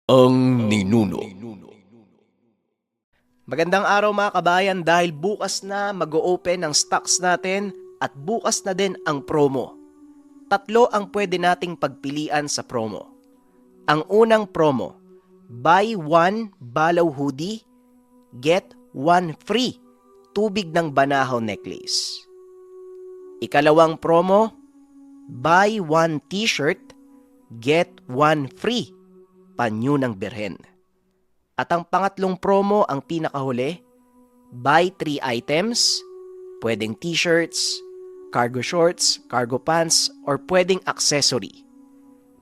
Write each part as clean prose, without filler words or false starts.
Ang ninuno. Magandang araw mga kabayan dahil bukas na mag-o-open ang stocks natin at bukas na din ang promo. Tatlo ang pwede nating pagpilian sa promo. Ang unang promo, buy one Balaw hoodie, get one free tubig ng Banahaw necklace. Ikalawang promo, buy one t-shirt, get one free panyo ng Birhen. At ang pangatlong promo, ang pinakahuli, buy 3 items, pwedeng t-shirts, cargo shorts, cargo pants, or pwedeng accessory.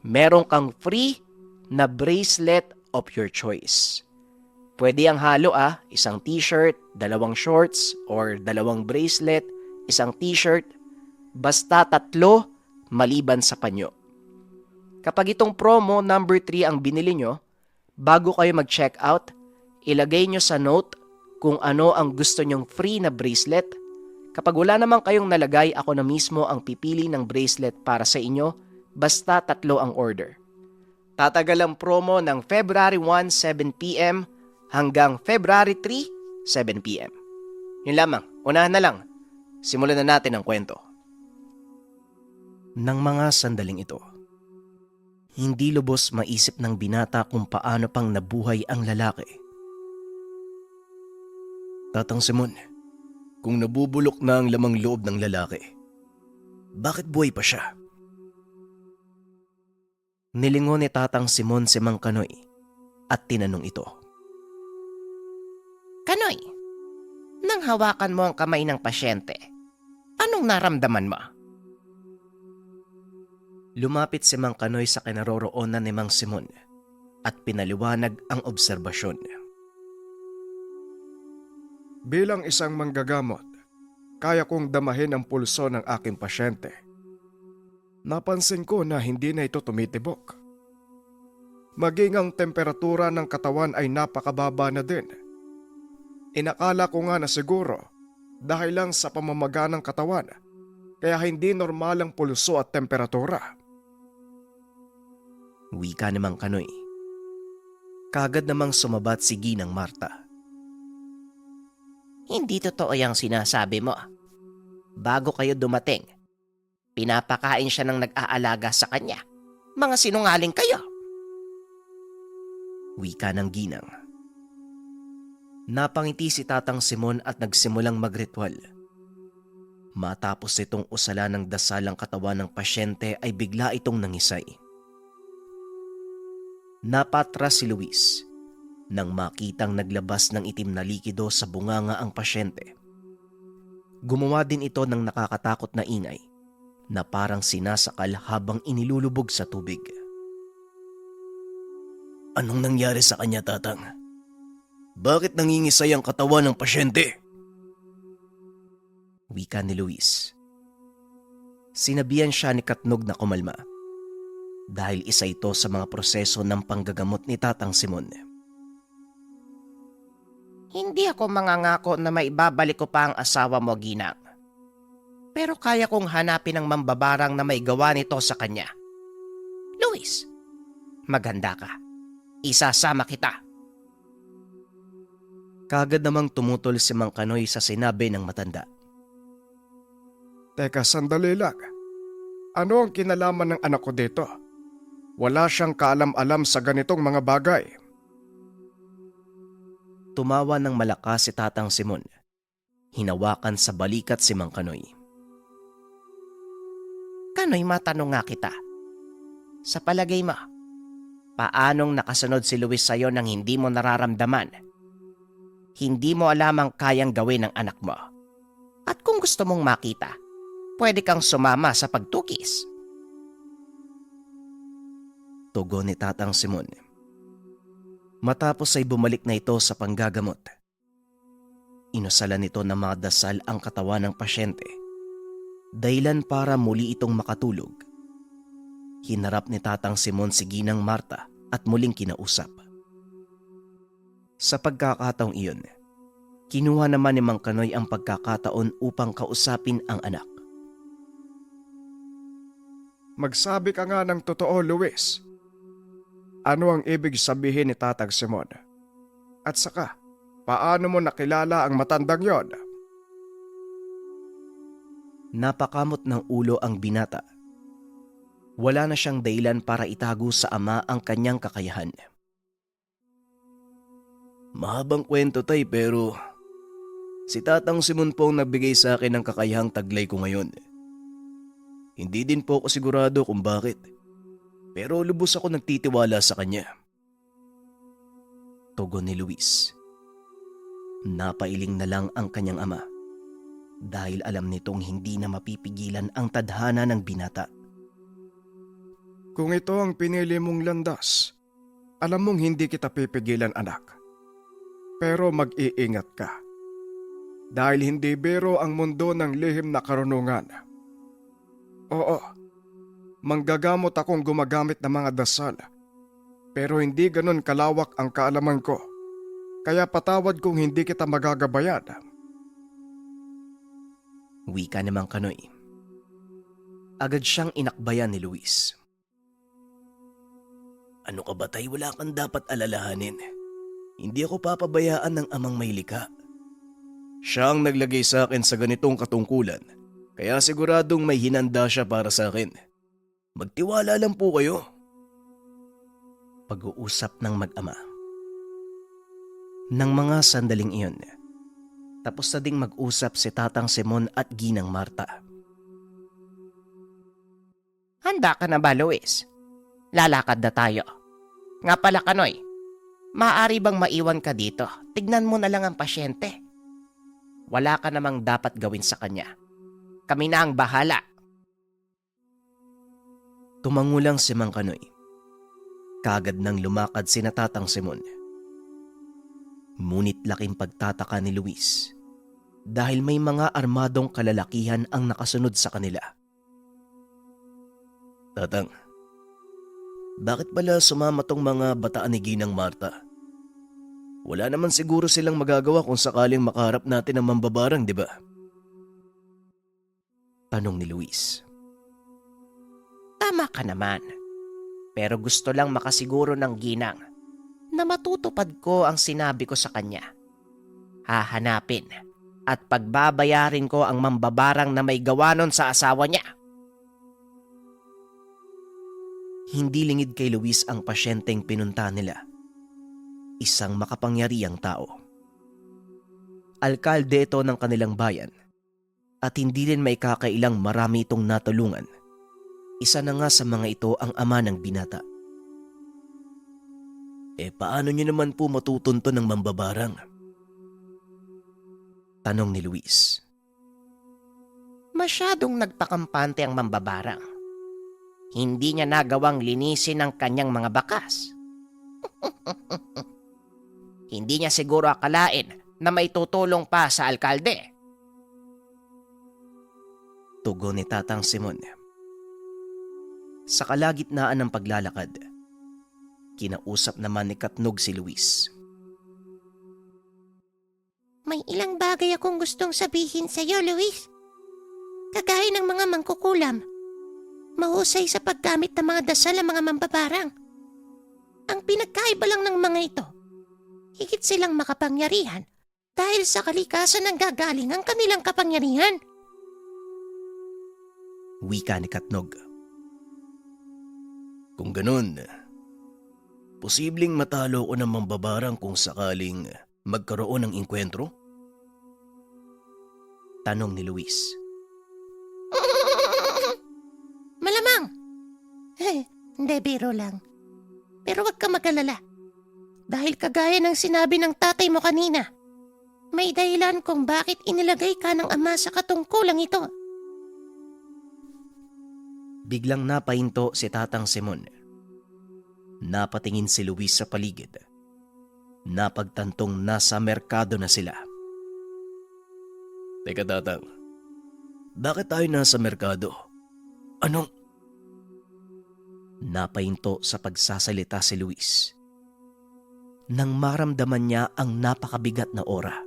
Meron kang free na bracelet of your choice. Pwede ang halo isang t-shirt, dalawang shorts, or dalawang bracelet, isang t-shirt, basta tatlo maliban sa panyo. Kapag itong promo number 3 ang binili nyo, bago kayo mag-check out, ilagay nyo sa note kung ano ang gusto nyong free na bracelet. Kapag wala naman kayong nalagay, ako na mismo ang pipili ng bracelet para sa inyo, basta tatlo ang order. Tatagal ang promo ng February 1, 7pm hanggang February 3, 7pm. Yun lamang, unahan na lang. Simulan na natin ang kwento. Nang mga sandaling ito, hindi lubos maisip ng binata kung paano pang nabuhay ang lalaki. Tatang Simon, kung nabubulok na ang lamang loob ng lalaki, bakit buhay pa siya? Nilingon ni Tatang Simon si Mang Kanoy at tinanong ito. Kanoy, nang hawakan mo ang kamay ng pasyente, anong naramdaman mo? Lumapit si Mang Kanoy sa kinaroroonan ni Mang Simon at pinaliwanag ang obserbasyon. Bilang isang manggagamot, kaya kong damahin ang pulso ng aking pasyente. Napansin ko na hindi na ito tumitibok. Maging ang temperatura ng katawan ay napakababa na din. Inakala ko nga na siguro dahil lang sa pamamaga ng katawan, kaya hindi normal ang pulso at temperatura. Wika ni Mang Kanoy. Kagad namang sumabat si Ginang Marta. Hindi totoo yung sinasabi mo. Bago kayo dumating, pinapakain siya ng nag-aalaga sa kanya. Mga sinungaling kayo. Wika ng Ginang. Napangiti si Tatang Simon at nagsimulang magritual. Matapos itong usala ng dasal ang katawan ng pasyente ay bigla itong nangisay. Napatras si Luis nang makitang naglabas ng itim na likido sa bunganga ang pasyente. Gumawa din ito ng nakakatakot na ingay na parang sinasakal habang inilulubog sa tubig. Anong nangyari sa kanya, Tatang? Bakit nangingisay ang katawan ng pasyente? Wika ni Luis. Sinabihan siya ni Katnog na kumalma dahil isa ito sa mga proseso ng panggagamot ni Tatang Simon. Hindi ako mangangako na maibabalik ko pa ang asawa mo, Ginang. Pero kaya kong hanapin ang mambabarang na may gawa nito sa kanya. Luis, maganda ka. Isasama kita. Kagad namang tumutol si Mang Kanoy sa sinabi ng matanda. Teka, sandali lang. Ano ang kinalaman ng anak ko dito? Wala siyang kaalam-alam sa ganitong mga bagay. Tumawa ng malakas si Tatang Simon. Hinawakan sa balikat si Mang Kanoy. Kanoy, matanong nga kita. Sa palagay mo, paanong nakasunod si Luis sa'yo nang hindi mo nararamdaman? Hindi mo alam ang kayang gawin ng anak mo. At kung gusto mong makita, pwede kang sumama sa pagtukis. Tugon ni Tatang Simon. Matapos ay bumalik na ito sa panggagamot. Inusalan nito ng mga dasal ang katawan ng pasyente. Dahilan para muli itong makatulog. Hinarap ni Tatang Simon si Ginang Marta at muling kinausap. Sa pagkakataong iyon, kinuha naman ni Mang Kanoy ang pagkakataon upang kausapin ang anak. Magsabi ka nga ng totoo, Luis. Ano ang ibig sabihin ni Tatang Simon? At saka, paano mo nakilala ang matandang yon? Napakamot ng ulo ang binata. Wala na siyang dahilan para itago sa ama ang kanyang kakayahan. Mahabang kwento tay pero si Tatang Simon po ang nagbigay sa akin ng kakayahang taglay ko ngayon. Hindi din po ako sigurado kung bakit, pero lubos ako nagtitiwala sa kanya. Tugon ni Luis. Napailing na lang ang kanyang ama dahil alam nitong hindi na mapipigilan ang tadhana ng binata. Kung ito ang pinili mong landas, alam mong hindi kita pipigilan, anak. Pero mag-iingat ka. Dahil hindi biro ang mundo ng lihim na karunungan. Oo, manggagamot akong gumagamit ng mga dasal. Pero hindi ganon kalawak ang kaalaman ko. Kaya patawad kung hindi kita magagabayan. Wika namang Kanoy. Agad siyang inakbayan ni Luis. Ano ka ba tay, wala kang dapat alalahanin. Hindi ako papabayaan ng amang may likha. Siya ang naglagay sa akin sa ganitong katungkulan, kaya siguradong may hinanda siya para sa akin. Magtiwala lang po kayo. Pag-uusap ng mag-ama. Nang mga sandaling iyon, tapos na ding mag-usap si Tatang Simon at Ginang Marta. Handa ka na ba, Luis? Lalakad na tayo. Nga pala, Kanoy, maaari bang maiwan ka dito? Tignan mo na lang ang pasyente. Wala ka namang dapat gawin sa kanya. Kami na ang bahala. Tumangulang si Mang Kanoy. Kagad nang lumakad si Tatang Simon. Ngunit laking pagtataka ni Luis dahil may mga armadong kalalakihan ang nakasunod sa kanila. Tatang, bakit pala sumama tong mga bataan ni Ginang Marta? Wala naman siguro silang magagawa kung sakaling makaharap natin ang mambabarang, di ba? Tanong ni Luis. Tama ka naman. Pero gusto lang makasiguro ng Ginang na matutupad ko ang sinabi ko sa kanya. Hahanapin at pagbabayarin ko ang mambabarang na may gawa nun sa asawa niya. Hindi lingid kay Luis ang pasyenteng pinunta nila. Isang makapangyarihang tao. Alkalde ito ng kanilang bayan at hindi rin may kakailang marami itong natulungan. Isa na nga sa mga ito ang ama ng binata. Paano niyo naman po matutunto ng mambabarang? Tanong ni Luis. Masyadong nagpakampante ang mambabarang. Hindi niya nagawang linisin ang kanyang mga bakas. Hindi niya siguro akalain na may tutulong pa sa alkalde. Tugon ni Tatang Simon. Sa kalagitnaan ng paglalakad, kinausap naman ni Katnog si Luis. May ilang bagay akong gustong sabihin sa iyo, Luis. Kagaya ng mga mangkukulam. Mahusay sa paggamit ng mga dasal ang mga mambabarang. Ang pinagkaiba lang ng mga ito, higit silang makapangyarihan dahil sa kalikasan ng gagaling ang kanilang kapangyarihan. Wika ni Katnog. Kung ganun, posibleng matalo ko ng mambabarang kung sakaling magkaroon ng inkwentro? Tanong ni Luis. Malamang. Hindi, biro lang. Pero wag ka mag-alala. Dahil kagaya ng sinabi ng tatay mo kanina, may dahilan kung bakit inilagay ka ng ama sa katungkulang ito. Biglang napahinto si Tatang Simon. Napatingin si Luis sa paligid. Napagtantong nasa merkado na sila. Teka Tatang, bakit tayo nasa merkado? Anong? Napahinto sa pagsasalita si Luis. Nang maramdaman niya ang napakabigat na aura.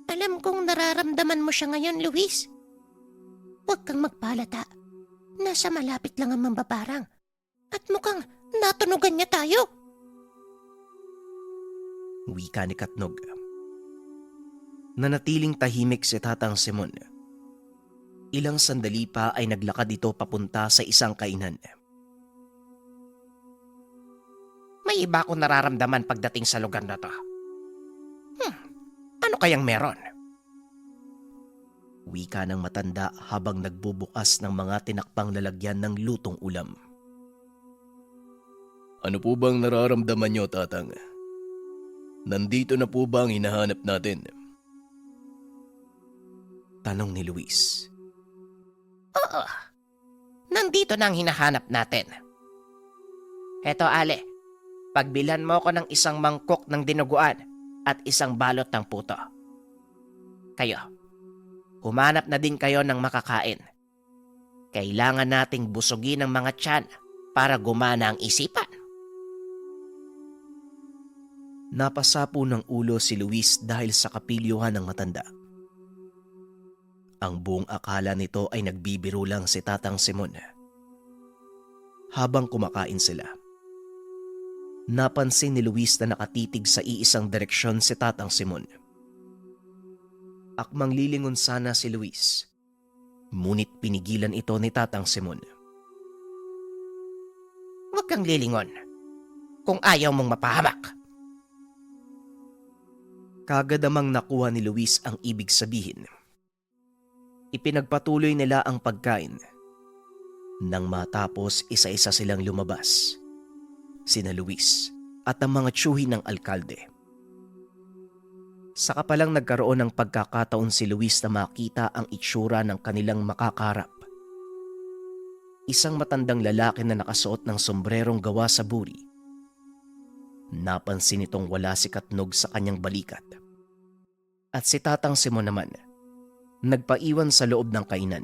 Alam kong nararamdaman mo siya ngayon, Luis. Huwag kang magpalata. Nasa malapit lang ang mambabarang At mukhang natunugan niya tayo. Wika ni Katnog. Nanatiling tahimik si Tatang Simon. Ilang sandali pa ay naglakad ito papunta sa isang kainan. May iba akong nararamdaman pagdating sa lugar na to. Ano kayang meron? Wika ng matanda habang nagbubukas ng mga tinakpang lalagyan ng lutong ulam. Ano po bang nararamdaman niyo, Tatang? Nandito na po ba ang hinahanap natin? Tanong ni Luis. Oo. Nandito na ang hinahanap natin. Heto, Ale. Pagbilhan mo ko ng isang mangkok ng dinuguan at isang balot ng puto. Kayo, humanap na din kayo ng makakain. Kailangan nating busugin ang mga tiyan para gumana ang isipan. Napasapo ng ulo si Luis dahil sa kapilyuhan ng matanda. Ang buong akala nito ay nagbibiro lang si Tatang Simon. Habang kumakain sila, napansin ni Luis na nakatitig sa iisang direksyon si Tatang Simon. Akmang lilingon sana si Luis, ngunit pinigilan ito ni Tatang Simon. Huwag kang lilingon kung ayaw mong mapahamak. Kagadamang nakuha ni Luis ang ibig sabihin. Ipinagpatuloy nila ang pagkain. Nang matapos, isa-isa silang lumabas. Sina Luis at ang mga tiyuhin ng alkalde. Saka palang nagkaroon ng pagkakataon si Luis na makita ang itsura ng kanilang makakarap. Isang matandang lalaki na nakasuot ng sombrerong gawa sa buri. Napansin itong wala si Katnog sa kanyang balikat. At si Tatang Simon naman, nagpaiwan sa loob ng kainan.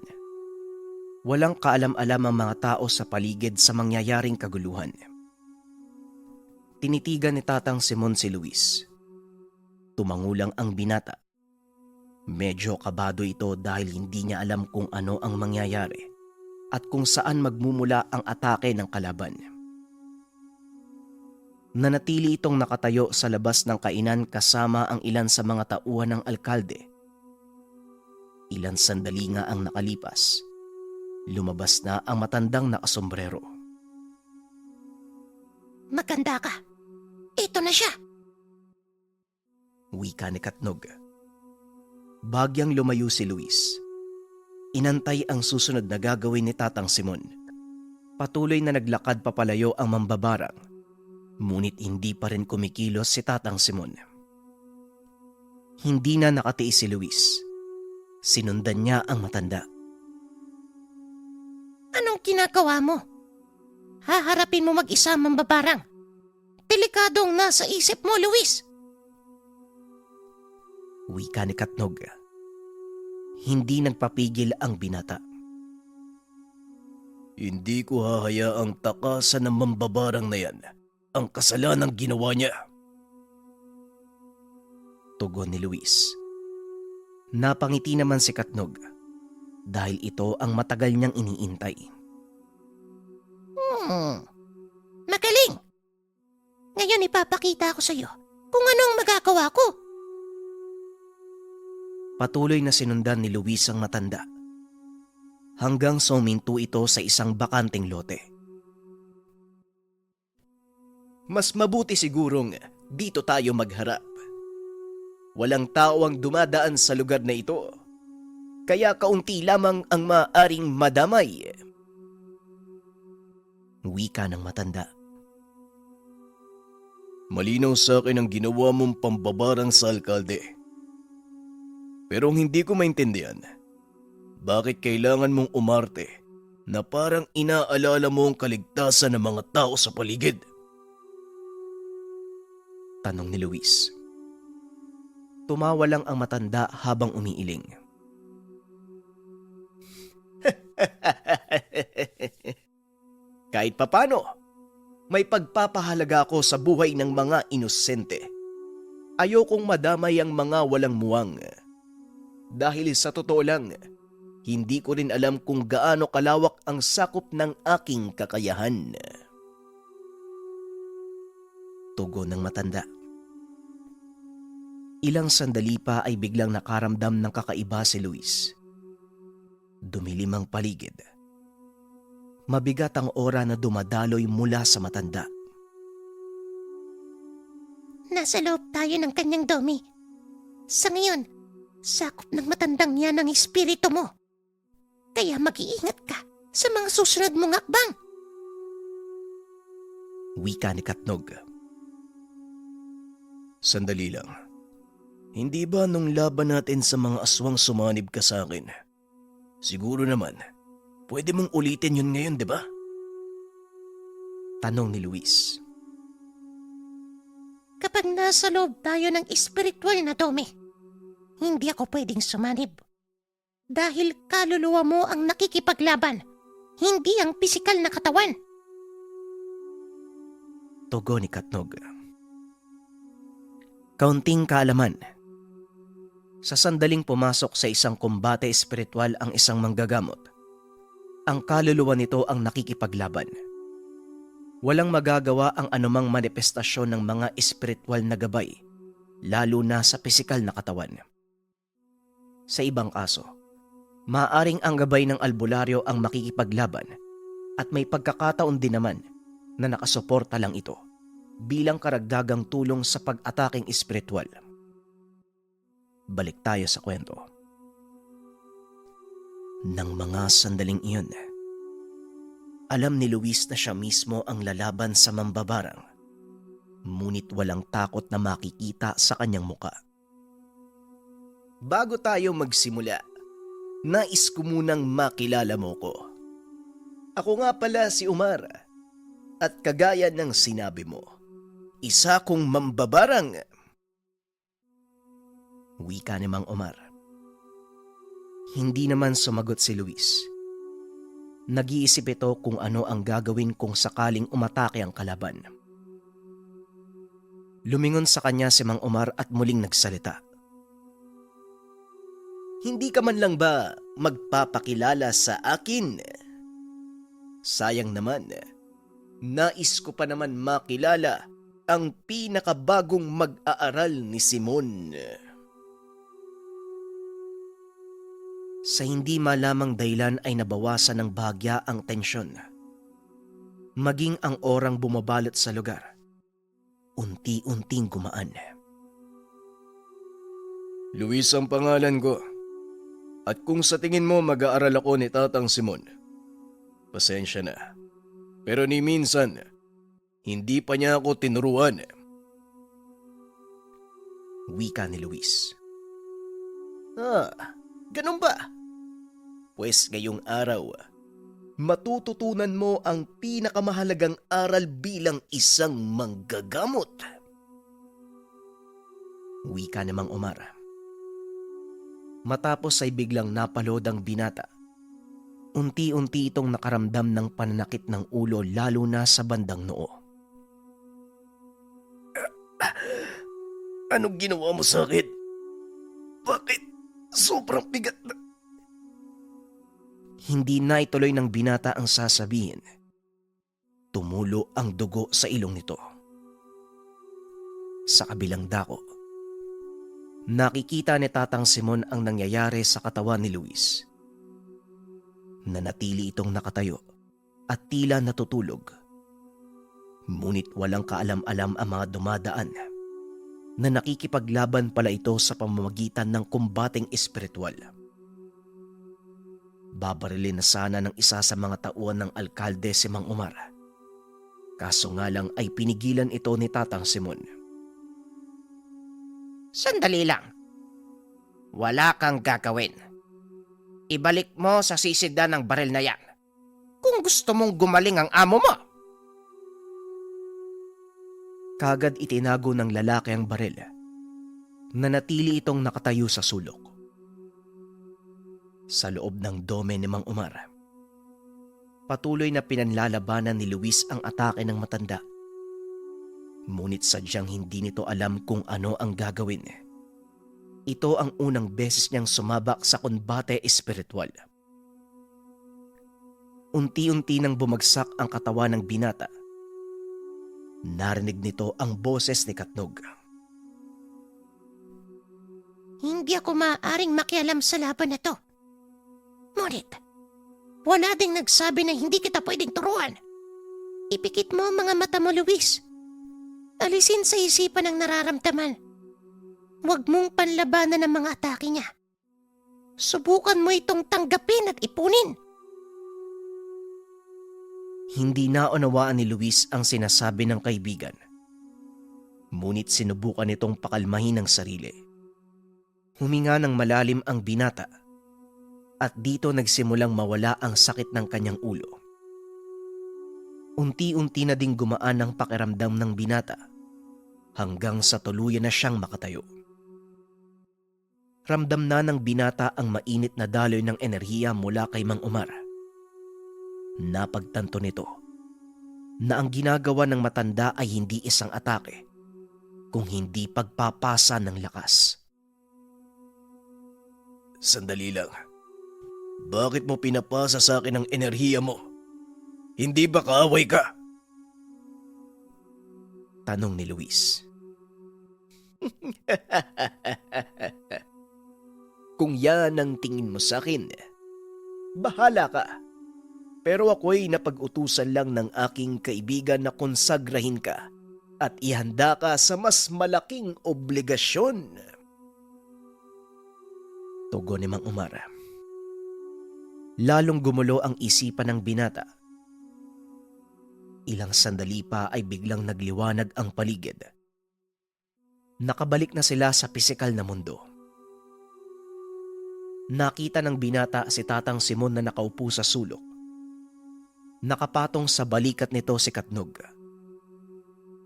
Walang kaalam-alam ang mga tao sa paligid sa mangyayaring kaguluhan. Tinitigan ni Tatang Simon si Luis. Tumangulang ang binata. Medyo kabado ito dahil hindi niya alam kung ano ang mangyayari at kung saan magmumula ang atake ng kalaban. Nanatili itong nakatayo sa labas ng kainan kasama ang ilan sa mga tauhan ng alkalde. Ilang sandali nga ang nakalipas. Lumabas na ang matandang nakasombrero. Maganda ka. Ito na siya. Wika ni Katnog. Bagyang lumayo si Luis. Inantay ang susunod na gagawin ni Tatang Simon. Patuloy na naglakad papalayo ang mambabarang. Ngunit hindi pa rin kumikilos si Tatang Simon. Hindi na nakatiis si Luis. Sinundan niya ang matanda. Anong ginagawa mo? Haharapin mo mag-isa ang mambabarang. Delikadong nasa isip mo, Luis. Wika ni Katnog. Hindi nagpapigil ang binata. Hindi ko hahayaang takasan ng mambabarang na yan ang kasalanang ginawa niya. Tugon ni Luis. Napangiti naman si Katnog dahil ito ang matagal niyang iniintay. Magaling. Ngayon ipapakita ko sa iyo kung anong magagawa ko. Patuloy na sinundan ni Luis ang matanda hanggang suminto ito sa isang bakanting lote. Mas mabuti sigurong dito tayo magharap. Walang tao ang dumadaan sa lugar na ito, kaya kaunti lamang ang maaaring madamay. Wika ng matanda. Malinaw sa akin ang ginawa mong pambabarang sa alkalde. Pero hindi ko maintindihan, bakit kailangan mong umarte na parang inaalala mo ang kaligtasan ng mga tao sa paligid? Tanong ni Luis. Tumawa lang ang matanda habang umiiling. Kahit papano, may pagpapahalaga ako sa buhay ng mga inosente. Ayokong madamay ang mga walang muwang. Dahil sa totoo lang, hindi ko rin alam kung gaano kalawak ang sakop ng aking kakayahan. tugon ng matanda. Ilang sandali pa ay biglang nakaramdam ng kakaiba si Luis. Dumilim ang paligid. Mabigat ang aura na dumadaloy mula sa matanda. Nasa loob tayo ng kanyang domi. Sa ngayon, sakop ng matandang yan ang espiritu mo. Kaya mag-iingat ka sa mga susunod mong akbang. Wika ni Katnog. Sandali lang. Hindi ba nung laban natin sa mga aswang sumanib ka sa akin? Siguro naman, pwede mong ulitin yun ngayon, di ba? Tanong ni Luis. Kapag nasa loob tayo ng espiritual na domi, hindi ako pwedeng sumanib. Dahil kaluluwa mo ang nakikipaglaban, hindi ang pisikal na katawan. Tugon ni Katnog. Kaunting kaalaman. Sa sandaling pumasok sa isang kumbate espiritual ang isang manggagamot, ang kaluluwa nito ang nakikipaglaban. Walang magagawa ang anumang manifestasyon ng mga espiritual na gabay, lalo na sa pisikal na katawan. Sa ibang kaso, maaaring ang gabay ng albularyo ang makikipaglaban at may pagkakataon din naman na nakasuporta lang ito bilang karagdagang tulong sa pag-ataking espiritual. Balik tayo sa kwento. Nang mga sandaling iyon, alam ni Luis na siya mismo ang lalaban sa mambabarang, ngunit walang takot na makikita sa kanyang muka. Bago tayo magsimula, nais ko munang makilala mo ko. Ako nga pala si Umar, at kagaya ng sinabi mo, isa kong mambabarang. Wika ni Mang Omar. Hindi naman sumagot si Luis. Nag-iisip ito kung ano ang gagawin kung sakaling umatake ang kalaban. Lumingon sa kanya si Mang Omar at muling nagsalita. Hindi ka man lang ba magpapakilala sa akin? Sayang naman, nais ko pa naman makilala ang pinakabagong mag-aaral ni Simon. Sa hindi malamang dahilan ay nabawasan ng bahagya ang tensyon. Maging ang orang bumabalot sa lugar, unti-unting gumaan. Luis ang pangalan ko. At kung sa tingin mo mag-aaral ako ni Tatang Simon, pasensya na. Pero ni minsan, hindi pa niya ako tinuruan. Wika ni Luis. Ganun ba? Pues ngayong araw, matututunan mo ang pinakamahalagang aral bilang isang manggagamot. Wika ni Mang Omar. Matapos ay biglang napalod ang binata. Unti-unti itong nakaramdam ng pananakit ng ulo lalo na sa bandang noo. Anong ginawa mo sa akin? Bakit? Sobrang bigat na. Hindi na ituloy ng binata ang sasabihin. Tumulo ang dugo sa ilong nito. Sa kabilang dako, nakikita ni Tatang Simon ang nangyayari sa katawan ni Luis. Nanatili itong nakatayo at tila natutulog. Ngunit walang kaalam-alam ang mga dumadaan na nakikipaglaban pala ito sa pamamagitan ng kumbateng espiritual. Babarilin na sana ng isa sa mga tauhan ng alkalde si Mang Omar. Kaso nga lang ay pinigilan ito ni Tatang Simon. Sandali lang. Wala kang gagawin. Ibalik mo sa sisidhan ng baril na yan. Kung gusto mong gumaling ang amo mo. Kagad itinago ng lalaki ang baril. Nanatili itong nakatayo sa sulok. Sa loob ng dome ni Mang Omar, patuloy na pinanlalabanan ni Luis ang atake ng matanda. Ngunit sadyang hindi nito alam kung ano ang gagawin. Ito ang unang beses niyang sumabak sa kumbate espiritual. Unti-unti nang bumagsak ang katawan ng binata. Narinig nito ang boses ni Katnog. Hindi ako maaaring makialam sa laban na to. Ngunit, wala ding nagsabi na hindi kita pwedeng turuan. Ipikit mo ang mga mata mo, Luis. Alisin sa isipan ang nararamdaman. Huwag mong panlabanan ang mga atake niya. Subukan mo itong tanggapin at ipunin. Hindi naunawaan ni Luis ang sinasabi ng kaibigan. Ngunit sinubukan nitong pakalmahin ang sarili. Huminga ng malalim ang binata at dito nagsimulang mawala ang sakit ng kanyang ulo. Unti-unti na ding gumaan ang pakiramdam ng binata hanggang sa tuluyan na siyang makatayo. Ramdam na ng binata ang mainit na daloy ng enerhiya mula kay Mang Omar. Napagtanto nito na ang ginagawa ng matanda ay hindi isang atake, kung hindi pagpapasa ng lakas. Sandali lang. Bakit mo pinapasa sa akin ang enerhiya mo? Hindi ba kaaway ka? Tanong ni Luis. Kung yan ang tingin mo sa akin, bahala ka. Pero ako'y napag-utusan lang ng aking kaibigan na konsagrahin ka at ihanda ka sa mas malaking obligasyon. Tugon ni Mang Omar. Lalong gumulo ang isipan ng binata. Ilang sandali pa ay biglang nagliwanag ang paligid. Nakabalik na sila sa pisikal na mundo. Nakita ng binata si Tatang Simon na nakaupo sa sulok. Nakapatong sa balikat nito si Katnog.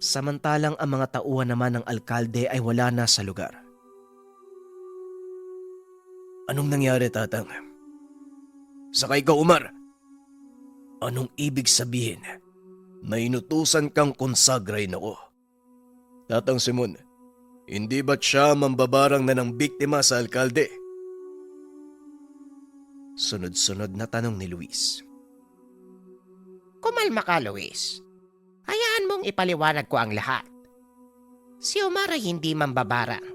Samantalang ang mga tauhan naman ng alkalde ay wala na sa lugar. Anong nangyari, Tatang? Sakay ka, Umar. Anong ibig sabihin na inutusan kang konsagrahin ako? Tatang Simon, hindi ba't siya mambabarang na ng biktima sa alkalde? Sunod-sunod na tanong ni Luis. Kumalma ka, Luis. Hayaan mong ipaliwanag ko ang lahat. Si Omar ay hindi mambabarang.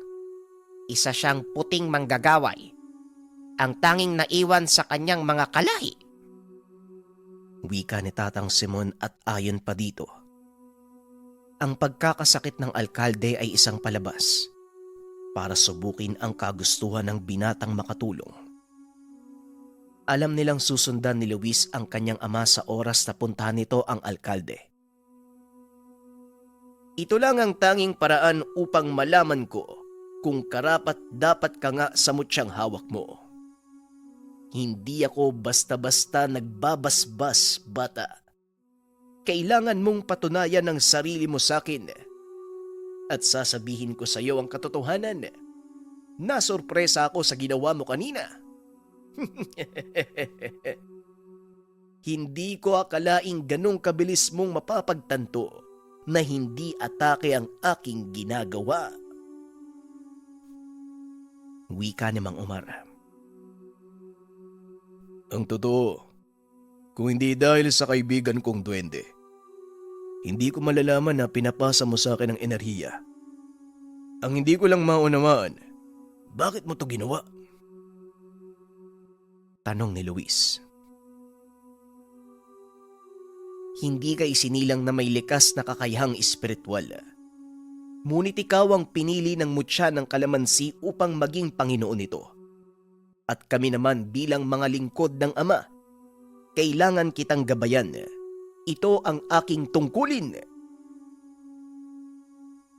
Isa siyang puting manggagaway. Ang tanging naiwan sa kanyang mga kalahi. Wika ni Tatang Simon at ayon pa dito. Ang pagkakasakit ng alkalde ay isang palabas para subukin ang kagustuhan ng binatang makatulong. Alam nilang susundan ni Luis ang kanyang ama sa oras na puntahan nito ang alkalde. Ito lang ang tanging paraan upang malaman ko kung karapat-dapat ka nga sa mutyang hawak mo. Hindi ako basta-basta nagbabasbas, bata. Kailangan mong patunayan ang sarili mo sa akin. At sasabihin ko sa iyo ang katotohanan. Nasurpresa ako sa ginawa mo kanina. Hindi ko akalaing ganong kabilis mong mapapagtanto na hindi atake ang aking ginagawa. Wika ni Mang Omar. Ang totoo, kung hindi dahil sa kaibigan kong duwende, hindi ko malalaman na pinapasa mo sa akin ang enerhiya. Ang hindi ko lang maunawaan, bakit mo to ginawa? Tanong ni Luis. Hindi ka isinilang na may likas na kakayahang espiritual. Ngunit ikaw ang pinili ng mutya ng kalamansi upang maging Panginoon nito. At kami naman bilang mga lingkod ng Ama, kailangan kitang gabayan. Ito ang aking tungkulin.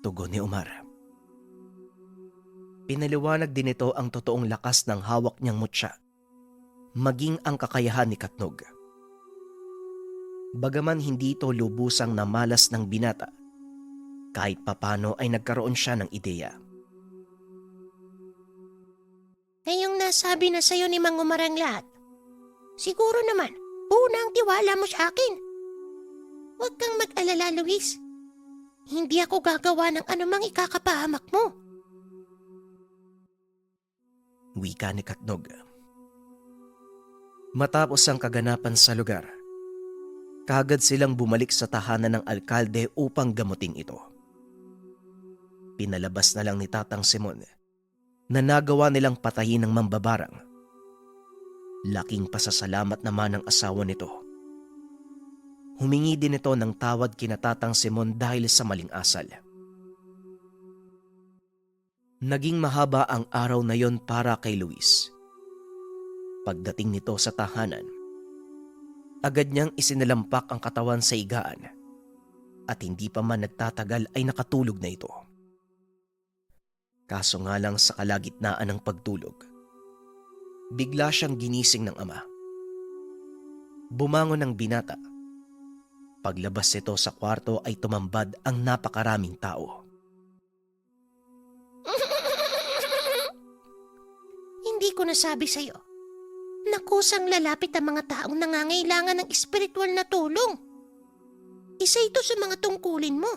Tugon ni Omar. Pinaliwanag din ito ang totoong lakas ng hawak niyang mutya, maging ang kakayahan ni Katnog. Bagaman hindi ito lubusang namalas ng binata, kahit papano ay nagkaroon siya ng ideya. Ngayong nasabi na sa'yo ni Mang Omar ang lahat, siguro naman, una ang tiwala mo sa akin. Huwag kang mag-alala, Luis. Hindi ako gagawa ng anumang ikakapahamak mo. Wika ni Katnog. Matapos ang kaganapan sa lugar, Kaagad silang bumalik sa tahanan ng alkalde upang gamutin ito. Pinalabas na lang ni Tatang Simon na nagawa nilang patayin ng mambabarang. Laking pasasalamat naman ng asawa nito. Humingi din ito ng tawad kina Tatang Simon dahil sa maling asal. Naging mahaba ang araw na yon para kay Luis. Pagdating nito sa tahanan, agad niyang isinalampak ang katawan sa higaan at hindi pa man nagtatagal ay nakatulog na ito. Kaso nga lang sa kalagitnaan ng pagtulog, bigla siyang ginising ng ama. Bumangon ang binata. Paglabas nito sa kwarto ay tumambad ang napakaraming tao. Hindi ko nasabi sa'yo. Nakusang lalapit ang mga taong nangangailangan ng espiritual na tulong. Isa ito sa mga tungkulin mo.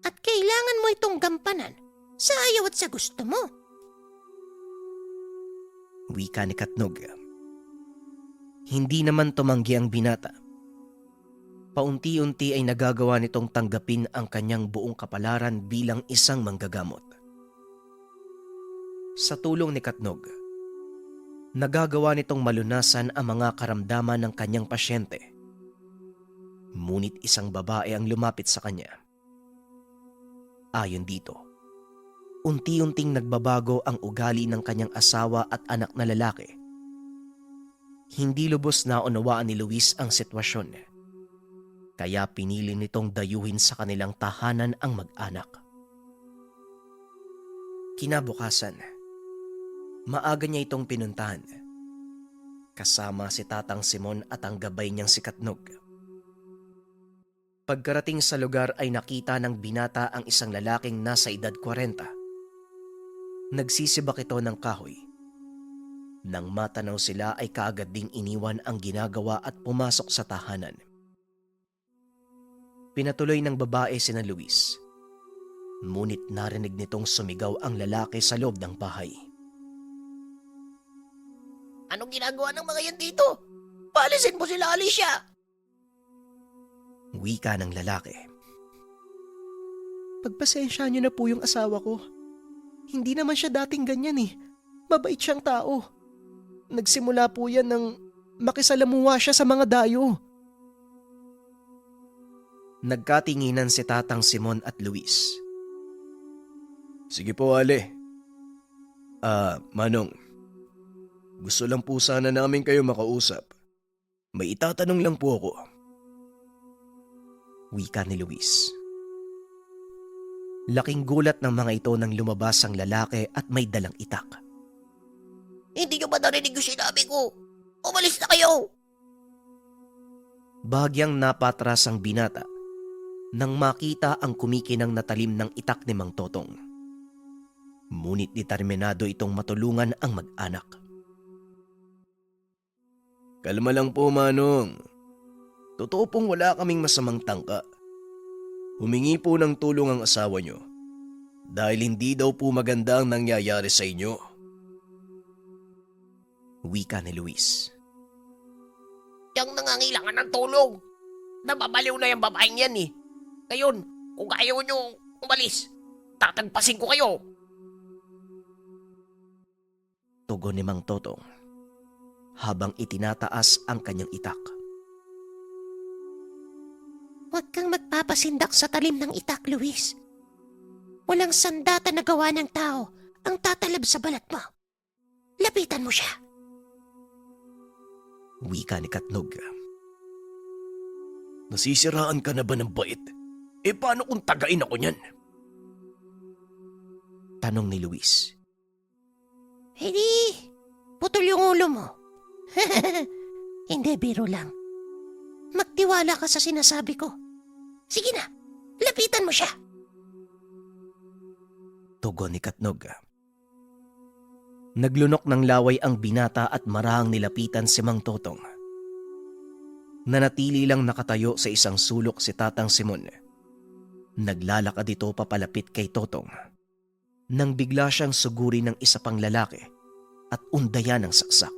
At kailangan mo itong gampanan sa ayaw at sa gusto mo. Wika ni Katnog. Hindi naman tumanggi ang binata. Paunti-unti ay nagagawa nitong tanggapin ang kanyang buong kapalaran bilang isang manggagamot. Sa tulong ni Katnog, nagagawa nitong malunasan ang mga karamdaman ng kanyang pasyente. Ngunit isang babae ang lumapit sa kanya. Ayon dito, unti-unting nagbabago ang ugali ng kanyang asawa at anak na lalaki. Hindi lubos na unawaan ni Luis ang sitwasyon. Kaya pinili nitong dayuhin sa kanilang tahanan ang mag-anak. Kinabukasan, maaga niya itong pinuntahan. Kasama si Tatang Simon at ang gabay niyang si Katnog. Pagkarating sa lugar ay nakita ng binata ang isang lalaking nasa edad 40. Nagsisibak ito ng kahoy. Nang matanaw sila ay kaagad ding iniwan ang ginagawa at pumasok sa tahanan. Pinatuloy ng babae sina Luis. Ngunit narinig nitong sumigaw ang lalaki sa loob ng bahay. Anong ginagawa ng mga yan dito? Paalisin mo sila, Alicia! Wika ng lalaki. Pagpasensya niyo na po yung asawa ko. Hindi naman siya dating ganyan eh. Mabait siyang tao. Nagsimula po yan nang makisalamuha siya sa mga dayo. Nagkatinginan si Tatang Simon at Luis. Sige po, Ale. Manong. Gusto lang po sana namin kayo makausap. May itatanong lang po ako. Wika ni Luis. Laking gulat ng mga ito nang lumabas ang lalaki at may dalang itak. Hindi nyo ba narinig yung sinabi ko? Umalis na kayo! Bahagyang napatras ang binata nang makita ang kumikinang na talim ng itak ni Mang Totong. Ngunit determinado itong matulungan ang mag-anak. Kalma lang po, Manong. Totoo pong wala kaming masamang tangka. Humingi po ng tulong ang asawa nyo dahil hindi daw po maganda ang nangyayari sa inyo. Wika ni Luis. Yang nangangailangan ng tulong. Nababaliw na yung babaeng yan eh. Ngayon, kung ayaw nyo umalis, tatagpasin ko kayo. Tugon ni Mang Totong habang itinataas ang kanyang itak. Huwag kang magpapasindak sa talim ng itak, Luis. Walang sandata na gawa ng tao ang tatalab sa balat mo. Lapitan mo siya. Wika ni Katnog. Nasisiraan ka na ba ng bait? Paano kung tagain ako niyan? Tanong ni Luis. Hindi, putol yung ulo mo. Hindi, biro lang. Magtiwala ka sa sinasabi ko. Sige na, lapitan mo siya. Tugon ni Katnog. Naglunok ng laway ang binata at marahang nilapitan si Mang Totong. Nanatili lang nakatayo sa isang sulok si Tatang Simon. Naglalakad ito papalapit kay Totong nang bigla siyang suguri ng isa pang lalaki at undayan ng saksak.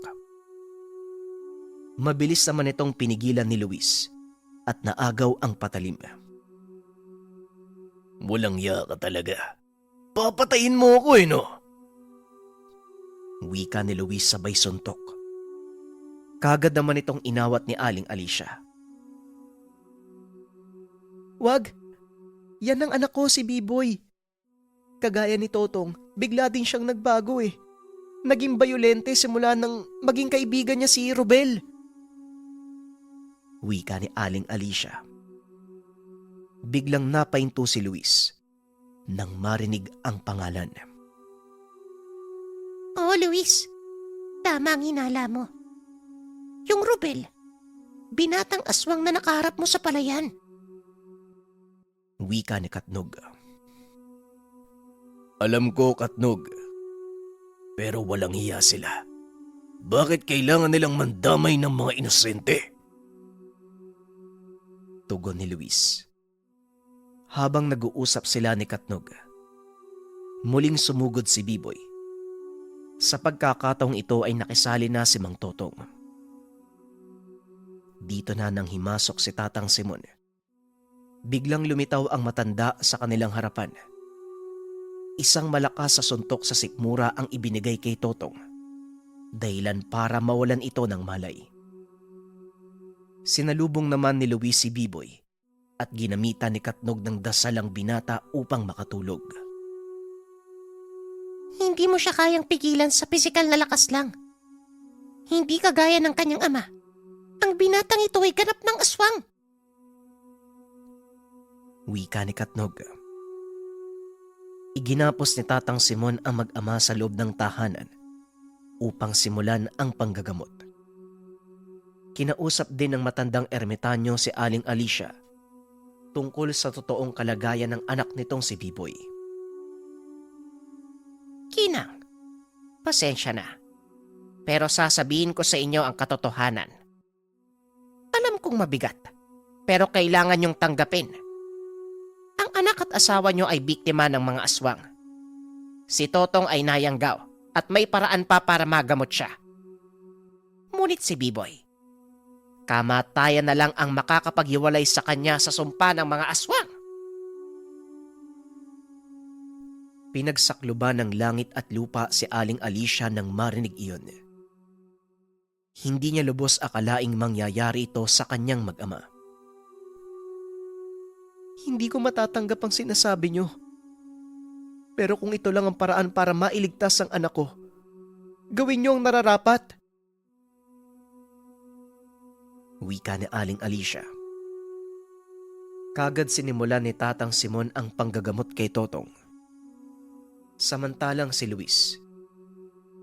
Mabilis naman itong pinigilan ni Luis at naagaw ang patalim. Walang ya ka talaga. Papatayin mo ako no? Wika ni Luis sabay suntok. Kagad naman itong inawat ni Aling Alicia. Wag! Yan ang anak ko, si B-Boy. Kagaya ni Totong, bigla din siyang nagbago eh. Naging bayolente simula nang maging kaibigan niya si Robel. Wika ni Aling Alicia. Biglang napahinto si Luis nang marinig ang pangalan. Oo, Luis. Tama ang hinala mo. Yung Rubel, binatang aswang na nakaharap mo sa palayan. Wika ni Katnog. Alam ko, Katnog. Pero walang hiya sila. Bakit kailangan nilang mandamay ng mga inosente? Tugon ni Luis. Habang nag-uusap sila ni Katnog, muling sumugod si B-Boy. Sa pagkakataong ito ay nakisali na si Mang Totong. Dito na nang himasok si Tatang Simon. Biglang lumitaw ang matanda sa kanilang harapan. Isang malakas sa suntok sa sikmura ang ibinigay kay Totong, dahilan para mawalan ito ng malay. Sinalubong naman ni Luis si B-Boy at ginamitan ni Katnog ng dasalang binata upang makatulog. Hindi mo siya kayang pigilan sa pisikal na lakas lang. Hindi kagaya ng kanyang ama. Ang binatang ito ay ganap ng aswang. Wika ni Katnog. Iginapos ni Tatang Simon ang mag-ama sa loob ng tahanan upang simulan ang panggagamot. Kinausap din ng matandang ermitanyo si Aling Alicia tungkol sa totoong kalagayan ng anak nitong si B-Boy. Kinang, pasensya na. Pero sasabihin ko sa inyo ang katotohanan. Alam kong mabigat, pero kailangan niyong tanggapin. Ang anak at asawa niyo ay biktima ng mga aswang. Si Totong ay nayanggaw at may paraan pa para magamot siya. Ngunit si B-Boy, kamatayan na lang ang makakapaghiwalay sa kanya sa sumpa ng mga aswang. Pinagsakluban ng langit at lupa si Aling Alicia nang marinig iyon. Hindi niya lubos akalaing mangyayari ito sa kanyang mag-ama. Hindi ko matatanggap ang sinasabi niyo. Pero kung ito lang ang paraan para mailigtas ang anak ko, gawin niyo ang nararapat. Wika ni Aling Alicia. Kagad sinimulan ni Tatang Simon ang panggagamot kay Totong. Samantalang si Luis,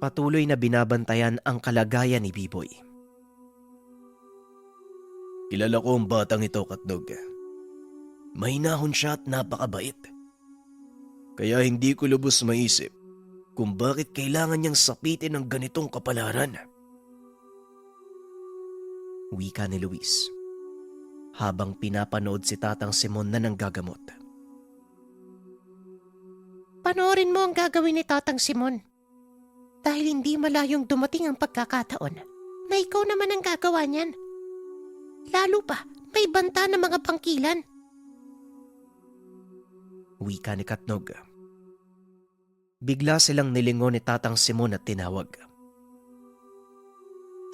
patuloy na binabantayan ang kalagayan ni B-Boy. Kilala ko ang batang ito, Katnog. Mahinahon siya at napakabait. Kaya hindi ko lubos maisip kung bakit kailangan niyang sapitin ng ganitong kapalaran. Wika ni Luis, habang pinapanood si Tatang Simon na nanggagamot. Panoorin mo ang gagawin ni Tatang Simon. Dahil hindi malayong dumating ang pagkakataon na ikaw naman ang gagawa niyan. Lalo pa, may banta ng mga pangkilan. Wika ni Katnog. Bigla silang nilingon ni Tatang Simon at tinawag.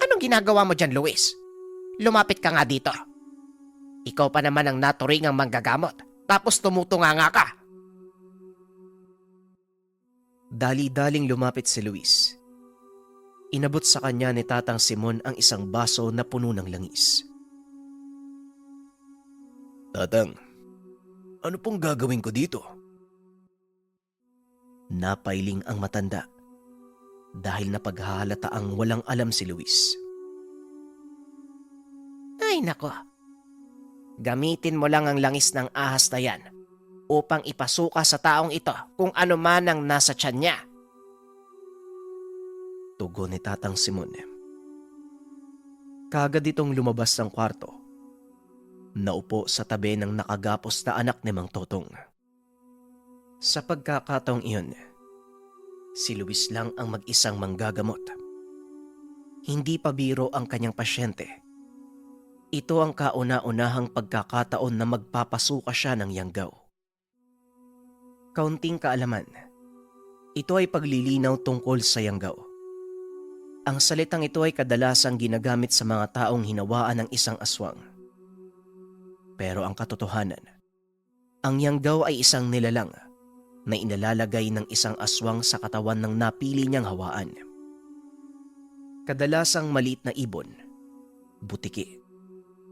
Anong ginagawa mo dyan, Luis? Lumapit ka nga dito. Ikaw pa naman ang naturingang manggagamot, tapos tumutunganga ka. Dali-daling lumapit si Luis. Inabot sa kanya ni Tatang Simon ang isang baso na puno ng langis. Tatang, ano pong gagawin ko dito? Napailing ang matanda dahil napaghahalataang walang alam si Luis. Ay nako, gamitin mo lang ang langis ng ahas na yan upang ipasuka sa taong ito kung ano man ang nasa tiyan niya. Tugon ni Tatang Simon. Kagad itong lumabas ng kwarto. Naupo sa tabi ng nakagapos na anak ni Mang Totong. Sa pagkakataong iyon, si Luis lang ang mag-isang manggagamot. Hindi pa biro ang kanyang pasyente. Ito ang kauna-unahang pagkakataon na magpapasuka siya ng Yanggaw. Kaunting kaalaman. Ito ay paglilinaw tungkol sa Yanggaw. Ang salitang ito ay kadalasang ginagamit sa mga taong hinawaan ng isang aswang. Pero ang katotohanan, ang Yanggaw ay isang nilalang na inalalagay ng isang aswang sa katawan ng napili niyang hawaan. Kadalasang maliit na ibon, butiki,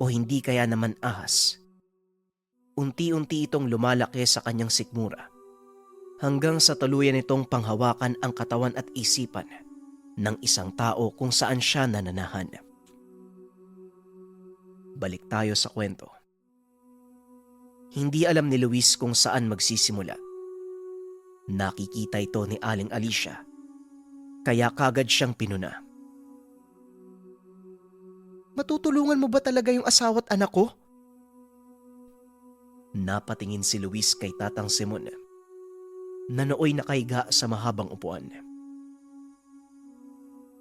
o hindi kaya naman ahas. Unti-unti itong lumalaki sa kanyang sikmura hanggang sa tuluyan itong panghawakan ang katawan at isipan ng isang tao kung saan siya nananahan. Balik tayo sa kwento. Hindi alam ni Luis kung saan magsisimula. Nakikita ito ni Aling Alicia, kaya kagad siyang pinuna. Matutulungan mo ba talaga yung asawa't anak ko? Napatingin si Luis kay Tatang Simon na nooy nakahiga sa mahabang upuan.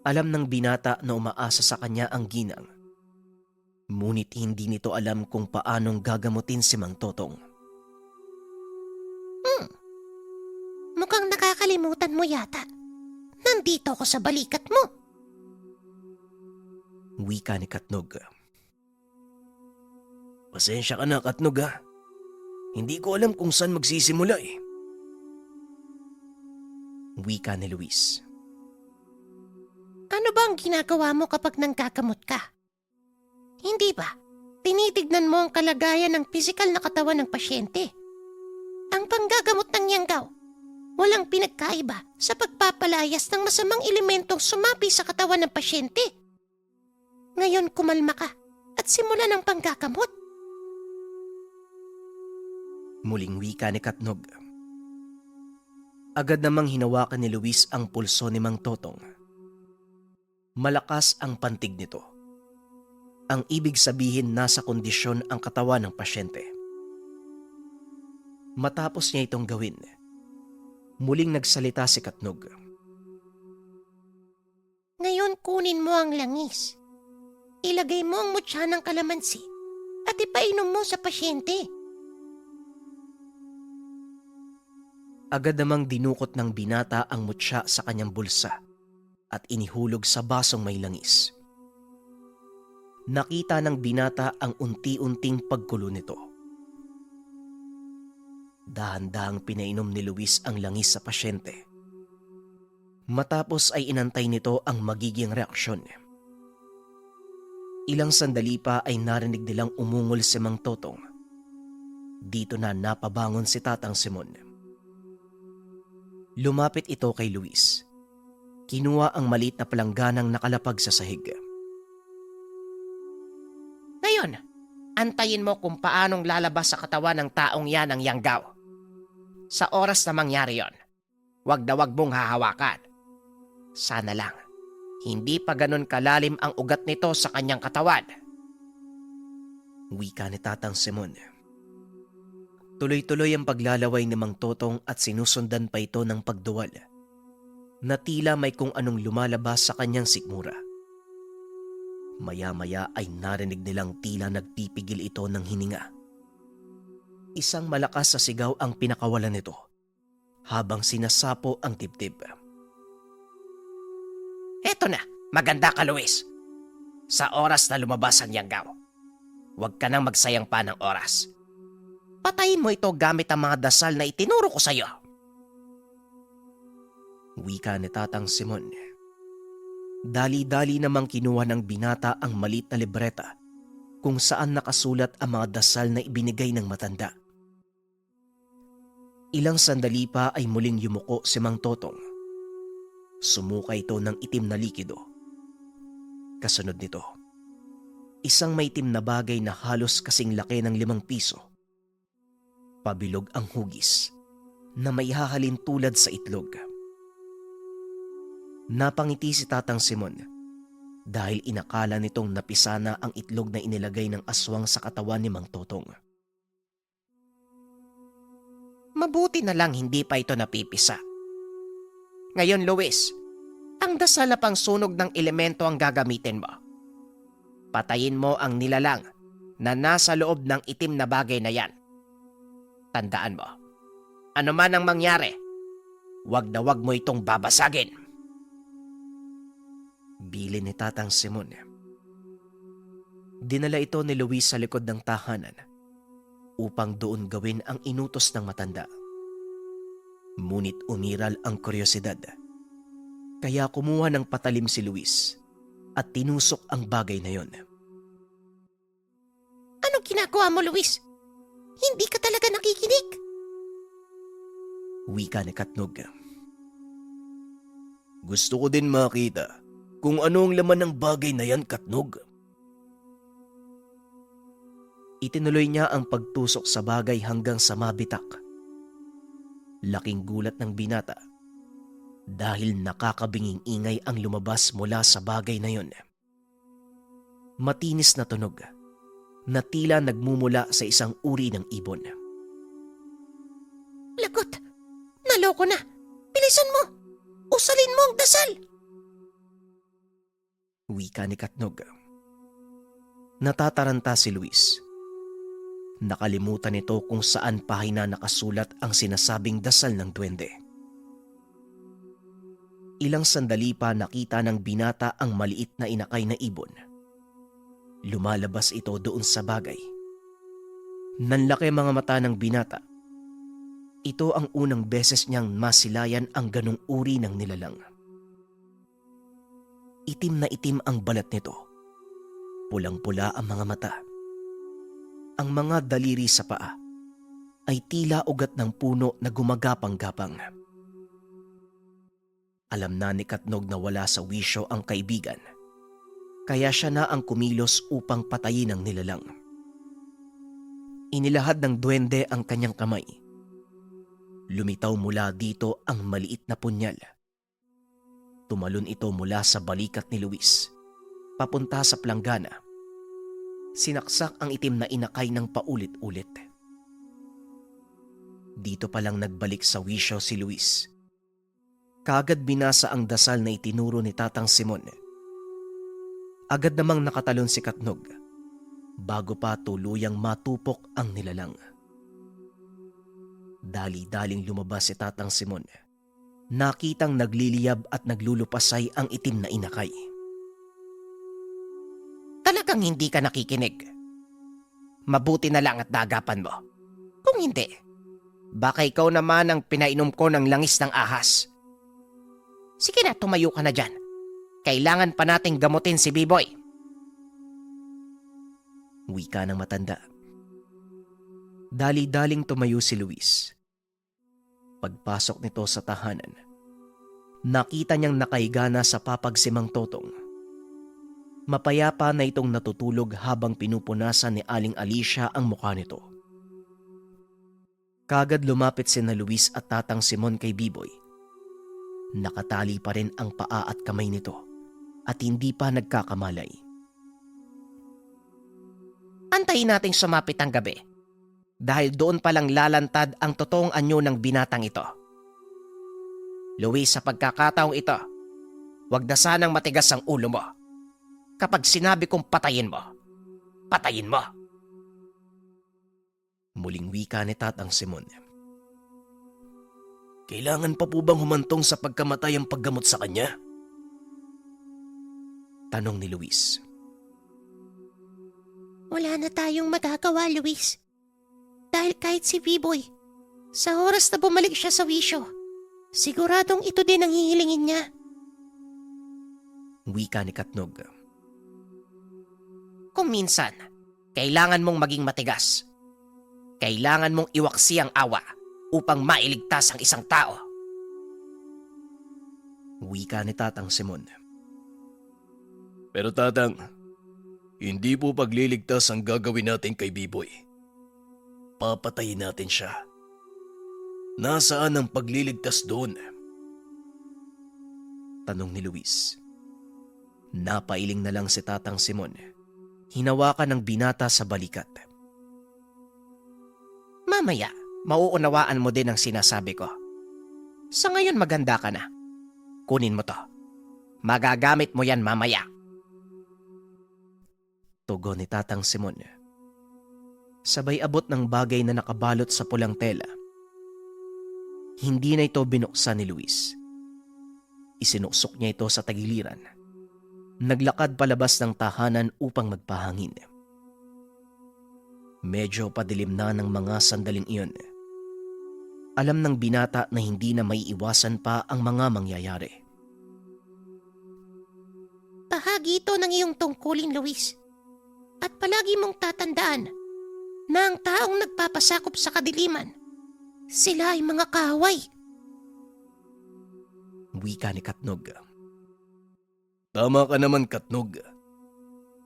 Alam ng binata na umaasa sa kanya ang ginang. Ngunit hindi nito alam kung paanong gagamutin si Mang Totong. Mukhang nakakalimutan mo yata. Nandito ako sa balikat mo. Wika ni Katnog. Pasensya ka na, Katnog ha. Hindi ko alam kung saan magsisimula eh. Wika ni Luis. Ano ba ang ginagawa mo kapag nanggagamot ka? Hindi ba? Tinitignan mo ang kalagayan ng pisikal na katawan ng pasyente. Ang panggagamot ng Yanggaw, walang pinagkaiba sa pagpapalayas ng masamang elementong sumapi sa katawan ng pasyente. Ngayon kumalma ka at simulan ang panggagamot. Muling wika ni Katnog. Agad namang hinawakan ni Luis ang pulso ni Mang Totong. Malakas ang pantig nito. Ang ibig sabihin nasa kondisyon ang katawan ng pasyente. Matapos niya itong gawin, muling nagsalita si Katnog. Ngayon kunin mo ang langis. Ilagay mo ang mutya ng kalamansi at ipainom mo sa pasyente. Agad namang dinukot ng binata ang mutya sa kanyang bulsa at inihulog sa basong may langis. Nakita ng binata ang unti-unting pagkulo nito. Dahan-dahang pinainom ni Luis ang langis sa pasyente. Matapos ay inantay nito ang magiging reaksyon. Ilang sandali pa ay narinig nilang umungol si Mang Totong. Dito na napabangon si Tatang Simon. Lumapit ito kay Luis. Kinuha ang maliit na palangganang nakalapag sa sahig. Ngayon, antayin mo kung paanong lalabas sa katawan ng taong yan ang Yanggaw. Sa oras na mangyari yon, wag na wag mong hahawakan. Sana lang, hindi pa ganun kalalim ang ugat nito sa kanyang katawan. Wika ni Tatang Simon. Tuloy-tuloy ang paglalaway ni Mang Totong at sinusundan pa ito ng pagduwal na tila may kung anong lumalabas sa kanyang sikmura. Maya-maya ay narinig nilang tila nagpipigil ito ng hininga. Isang malakas sa sigaw ang pinakawalan nito habang sinasapo ang dibdib. Eto na, maganda ka Luis. Sa oras na lumabas ang Yanggaw, huwag ka nang magsayang pa ng oras. Patayin mo ito gamit ang mga dasal na itinuro ko sa iyo. Wika ni Tatang Simon. Dali-dali namang kinuha ng binata ang maliit na libreta kung saan nakasulat ang mga dasal na ibinigay ng matanda. Ilang sandali pa ay muling yumuko si Mang Totong. Sumuka ito ng itim na likido. Kasunod nito, isang maitim na bagay na halos kasing laki ng 5 piso. Pabilog ang hugis na may hahalin tulad sa itlog. Napangiti si Tatang Simon dahil inakala nitong napisana ang itlog na inilagay ng aswang sa katawan ni Mang Totong. Mabuti na lang hindi pa ito napipisa. Ngayon Luis, ang dasal na pangsunog ng elemento ang gagamitin mo. Patayin mo ang nilalang na nasa loob ng itim na bagay na yan. Tandaan mo, ano man ang mangyari, wag na wag mo itong babasagin. Bilin ni Tatang Simon. Dinala ito ni Luis sa likod ng tahanan upang doon gawin ang inutos ng matanda. Ngunit umiral ang kuryosidad. Kaya kumuha ng patalim si Luis at tinusok ang bagay na yon. Anong ginagawa mo, Luis? Hindi ka talaga nakikinig. Wika ni Katnog. Gusto ko din makita kung ano ang laman ng bagay na yan, Katnog. Itinuloy niya ang pagtusok sa bagay hanggang sa mabitak. Laking gulat ng binata dahil nakakabinging ingay ang lumabas mula sa bagay na yon. Matinis na tunog na tila nagmumula sa isang uri ng ibon. Lagot! Naloko na! Bilisan mo! Usalin mo ang dasal! Wika ni Katnog. Natataranta si Luis. Nakalimutan nito kung saan pahina nakasulat ang sinasabing dasal ng duwende. Ilang sandali pa nakita ng binata ang maliit na inakay na ibon. Lumalabas ito doon sa bagay. Nanlaki mga mata ng binata. Ito ang unang beses niyang masilayan ang ganong uri ng nilalang. Itim na itim ang balat nito. Pulang-pula ang mga mata. Ang mga daliri sa paa ay tila ugat ng puno na gumagapang-gapang. Alam na ni Katnog na wala sa wisyo ang kaibigan, kaya siya na ang kumilos upang patayin ang nilalang. Inilahad ng duwende ang kanyang kamay. Lumitaw mula dito ang maliit na punyal. Tumalon ito mula sa balikat ni Luis, papunta sa planggana. Sinaksak ang itim na inakay ng paulit-ulit. Dito palang nagbalik sa wisyo si Luis. Kaagad binasa ang dasal na itinuro ni Tatang Simon. Agad namang nakatalon si Katnog bago pa tuluyang matupok ang nilalang. Dali-daling lumabas si Tatang Simon. Nakitang nagliliyab at naglulupasay ang itim na inakay. Talagang hindi ka nakikinig. Mabuti na lang at dagapan mo. Kung hindi, baka ikaw naman ang pinainom ko ng langis ng ahas. Sige na, tumayo ka na dyan. Kailangan pa nating gamutin si B-Boy. Wika ng matanda. Dali-daling tumayo si Luis. Pagpasok nito sa tahanan, nakita niyang nakahiga na sa papagsimang totong. Mapayapa na itong natutulog habang pinupunasan ni Aling Alicia ang mukha nito. Kagad lumapit sina Luis at Tatang Simon kay B-Boy. Nakatali pa rin ang paa at kamay nito at hindi pa nagkakamalay. Antayin nating sumapit ang gabi. Dahil doon palang lalantad ang totoong anyo ng binatang ito. Luis, sa pagkakataong ito, wag na sanang matigas ang ulo mo. Kapag sinabi kong patayin mo, patayin mo. Muling wika ni Tatang Simon. Kailangan pa po bang humantong sa pagkamatay ang paggamot sa kanya? Tanong ni Luis. Wala na tayong magagawa, Luis. Dahil kahit si B-Boy, sa oras na bumalik siya sa wisyo, siguradong ito din ang hihilingin niya. Wika ni Katnog. Kung minsan, kailangan mong maging matigas. Kailangan mong iwaksi ang awa upang mailigtas ang isang tao. Wika ni Tatang Simon. Pero Tatang, hindi po pagliligtas ang gagawin natin kay B-Boy. Papatayin natin siya. Nasaan ang pagliligtas doon? Tanong ni Luis. Napailing na lang si Tatang Simon. Hinawakan ng binata sa balikat. Mamaya, mauunawaan mo din ang sinasabi ko. Sa ngayon maganda ka na. Kunin mo to. Magagamit mo yan mamaya. Tugon ni Tatang Simon. Sabay abot ng bagay na nakabalot sa pulang tela. Hindi na ito binuksan ni Luis. Isinuksok niya ito sa tagiliran. Naglakad palabas ng tahanan upang magpahangin. Medyo padilim na ng mga sandaling iyon. Alam ng binata na hindi na may iwasan pa ang mga mangyayari. Bahagi ito ng iyong tungkulin, Luis. At palagi mong tatandaan na ang taong nagpapasakop sa kadiliman, sila ay mga kaaway. Wika ni Katnog. Tama ka naman, Katnog.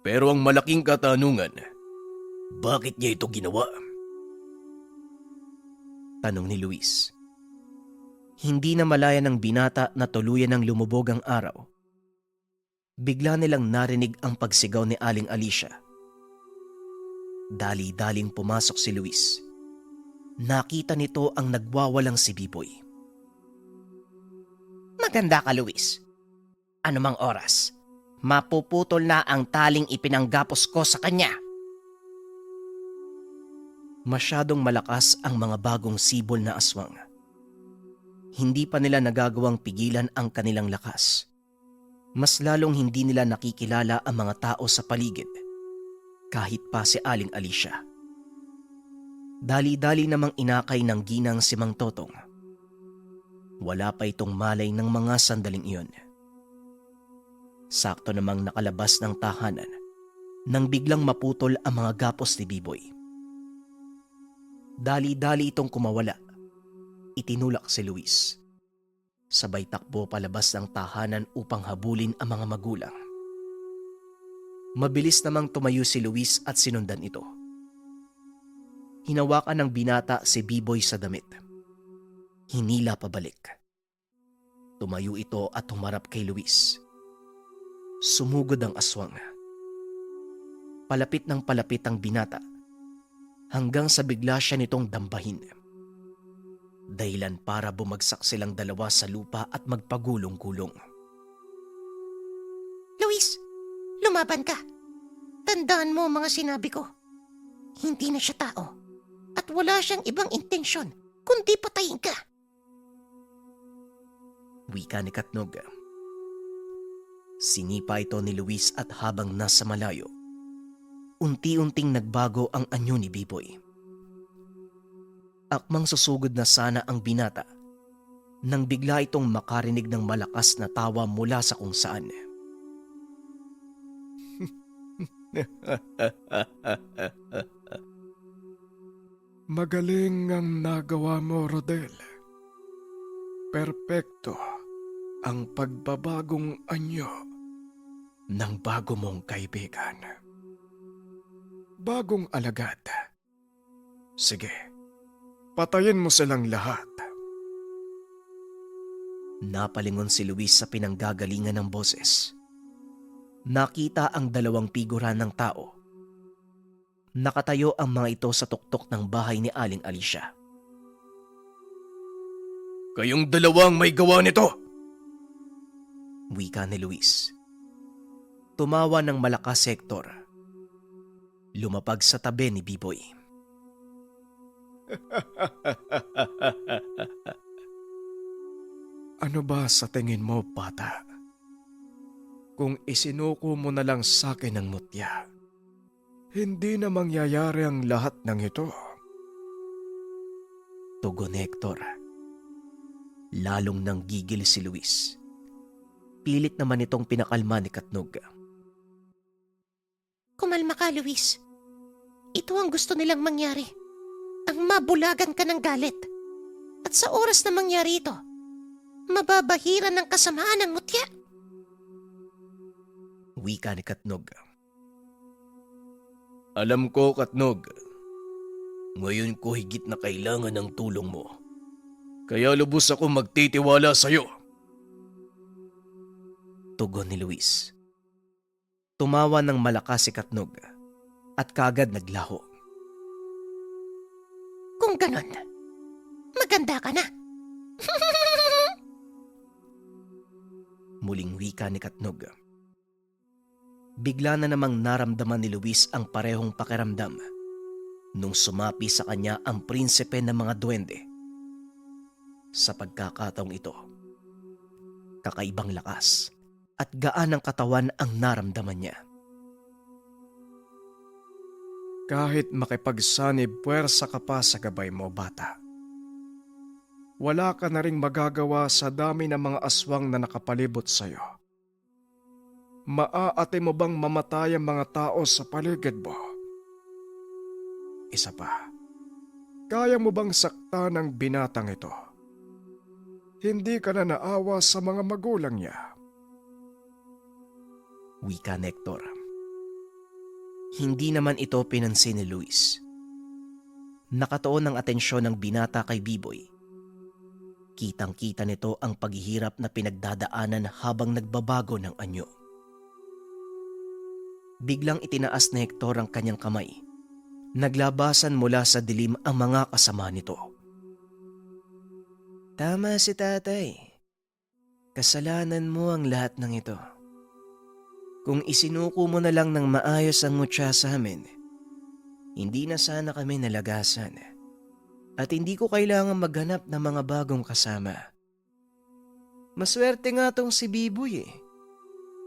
Pero ang malaking katanungan, bakit niya ito ginawa? Tanong ni Luis. Hindi na malaya ng binata na tuluyan ng lumubog ang araw. Bigla nilang narinig ang pagsigaw ni Aling Alicia. Dali-daling pumasok si Luis. Nakita nito ang nagwawalang si Biboy. Maganda ka, Luis. Anumang oras, mapuputol na ang taling ipinanggapos ko sa kanya. Masyadong malakas ang mga bagong sibol na aswang. Hindi pa nila nagagawang pigilan ang kanilang lakas. Mas lalong hindi nila nakikilala ang mga tao sa paligid, kahit pa si Aling Alicia. Dali-dali namang inakay ng ginang si Mang Totong. Wala pa itong malay ng mga sandaling iyon. Sakto namang nakalabas ng tahanan nang biglang maputol ang mga gapos ni Biboy. Dali-dali itong kumawala. Itinulak si Luis. Sabay takbo palabas ng tahanan upang habulin ang mga magulang. Mabilis namang tumayo si Luis at sinundan ito. Hinawakan ng binata si Biboy sa damit. Hinila pabalik. Tumayo ito at humarap kay Luis. Sumugod ang aswang. Palapit ng palapit ang binata hanggang sa bigla siya nitong dambahin. Dahilan para bumagsak silang dalawa sa lupa at magpagulong-gulong. Luis, lumaban ka. Tandaan mo ang mga sinabi ko. Hindi na siya tao at wala siyang ibang intensyon kundi patayin ka. Wika ni Katnog. Sinipa ito ni Luis at habang nasa malayo, unti-unting nagbago ang anyo ni Biboy. Akmang susugod na sana ang binata nang bigla itong makarinig ng malakas na tawa mula sa kung saan. Magaling ang nagawa mo, Rodel. Perpekto ang pagbabagong anyo ng bago mong kaibigan. Bagong alagad. Sige, patayin mo silang lahat. Napalingon si Luis sa pinanggagalingan ng boses. Nakita ang dalawang figura ng tao. Nakatayo ang mga ito sa tuktok ng bahay ni Aling Alicia. Kayong dalawang may gawa nito! Wika ni Luis. Tumawa ng malakas si Hector. Lumapag sa tabi ni Biboy. Ano ba sa tingin mo, bata? Kung isinuko mo na lang sa akin ang mutya, hindi na mangyayari ang lahat ng ito. Tugon ni Hector. Lalong nang gigil si Luis. Pilit naman itong pinakalma ni Katnog. Kumalma ka, Luis. Ito ang gusto nilang mangyari. Ang mabulagan ka ng galit. At sa oras na mangyari ito, mababahiran ng kasamaan ng mutya. Wika ni Katnog. Alam ko, Katnog. Ngayon ko higit na kailangan ng tulong mo. Kaya lubos ako magtitiwala sa'yo. Tugon ni Luis. Tumawa ng malakas si Katnog at kagad naglaho. Kung ganon, maganda ka na. Muling wika ni Katnog. Bigla na namang naramdaman ni Luis ang parehong pakiramdam nung sumapi sa kanya ang prinsipe ng mga duwende. Sa pagkakataong ito, kakaibang lakas at gaan ng katawan ang naramdaman niya. Kahit makipagsanib puwersa ka pa sa gabay mo, bata. Wala ka na ring magagawa sa dami ng mga aswang na nakapalibot sa'yo. Maaate mo bang mamatay ang mga tao sa paligid mo? Isa pa, kaya mo bang saktan ng binatang ito? Hindi ka na naawa sa mga magulang niya. Wika ni Hector. Hindi naman ito pinansin ni Luis. Nakatuon ang atensyon ng binata kay Biboy. Kitang-kita nito ang paghihirap na pinagdadaanan habang nagbabago ng anyo. Biglang itinaas ni Hector ang kanyang kamay. Naglabasan mula sa dilim ang mga kasama nito. Tama si tatay. Kasalanan mo ang lahat ng ito. Kung isinuko mo na lang ng maayos ang mutya sa amin, hindi na sana kami nalagasan. At hindi ko kailangan maghanap ng mga bagong kasama. Maswerte nga tong si Biboy eh.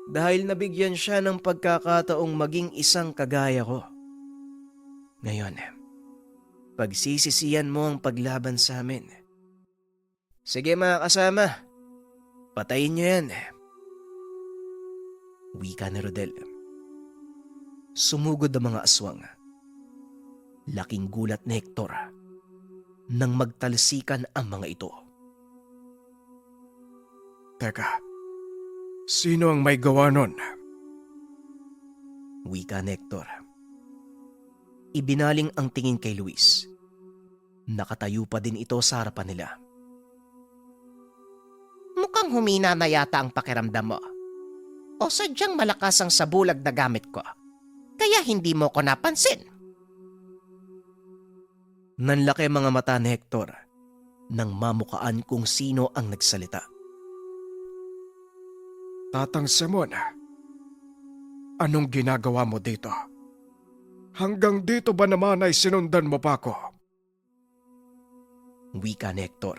Dahil nabigyan siya ng pagkakataong maging isang kagaya ko. Ngayon, pagsisisiyan mo ang paglaban sa amin. Sige mga kasama, patayin niyo yan. Wika ni Rodel. Sumugod ang mga aswang. Laking gulat ni Hector nang magtalsikan ang mga ito. Teka, sino ang may gawa nun? Wika ni Hector. Ibinaling ang tingin kay Luis. Nakatayo pa din ito sa harapan nila. Mukhang humina na yata ang pakiramdam mo. O sadyang malakas ang sabulag na gamit ko. Kaya hindi mo ko napansin. Nanlaki mga mata ni Hector nang mamukaan kung sino ang nagsalita. Tatang Simon, anong ginagawa mo dito? Hanggang dito ba naman ay sinundan mo pa ako? Wika ni Hector.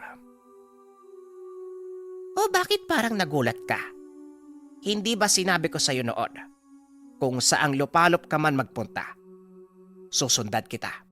O bakit parang nagulat ka? Hindi ba sinabi ko sa'yo noon? Kung saang lupalop ka man magpunta, susundan kita.